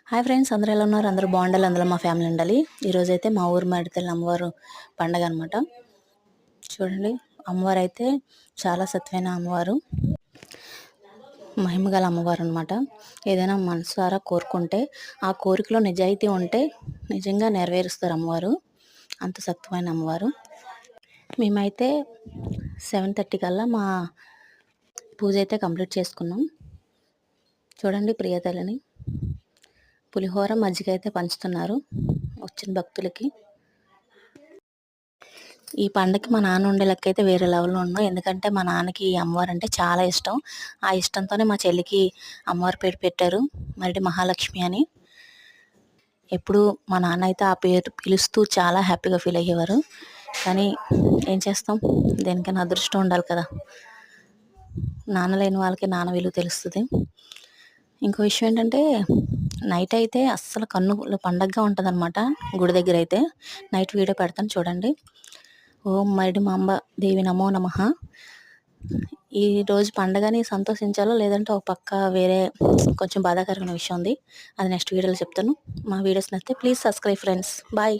Hi friends, అందరూ ఎలా ఉన్నారు? అందరూ బాగుండాలి, అందులో మా ఫ్యామిలీ ఉండాలి. ఈరోజైతే మా ఊరు మడితల్లి అమ్మవారు పండగ అనమాట. చూడండి, అమ్మవారు అయితే చాలా సత్వైన అమ్మవారు, మహిమగల అమ్మవారు అనమాట. ఏదైనా మనసారా కోరుకుంటే ఆ కోరికలో నిజాయితీ ఉంటే నిజంగా నెరవేరుస్తారు అమ్మవారు. అంత సత్వమైన అమ్మవారు. మేమైతే 7:30 కల్లా మా పూజ అయితే కంప్లీట్ చేసుకున్నాం. చూడండి, ప్రియతల్లిని పులిహోర మజ్జిగ అయితే పంచుతున్నారు వచ్చిన భక్తులకి. ఈ పండగకి మా నాన్న ఉండే లెక్క అయితే వేరే లెవెల్లో ఉన్నాం. ఎందుకంటే మా నాన్నకి ఈ అమ్మవారు అంటే చాలా ఇష్టం. ఆ ఇష్టంతోనే మా చెల్లికి అమ్మవారి పేరు పెట్టారు, మరిడి మహాలక్ష్మి అని. ఎప్పుడు మా నాన్న అయితే ఆ పేరు పిలుస్తూ చాలా హ్యాపీగా ఫీల్ అయ్యేవారు. కానీ ఏం చేస్తాం, దేనికైనా అదృష్టం ఉండాలి కదా. నాన్న లేని వాళ్ళకి నాన్న విలువ తెలుస్తుంది. ఇంకో విషయం ఏంటంటే, నైట్ అయితే అస్సలు కన్నుల పండగగా ఉంటుంది అనమాట. గుడి దగ్గర అయితే నైట్ వీడియో పెడతాను చూడండి. ఓం మరిడి మాంబ దేవి నమో నమః. ఈరోజు పండగని సంతోషించాలో లేదంటే ఒక పక్క వేరే కొంచెం బాధాకరమైన విషయం ఉంది. అది నెక్స్ట్ వీడియోలో చెప్తాను. మా వీడియోస్ నచ్చితే ప్లీజ్ సబ్స్క్రైబ్ ఫ్రెండ్స్. బాయ్.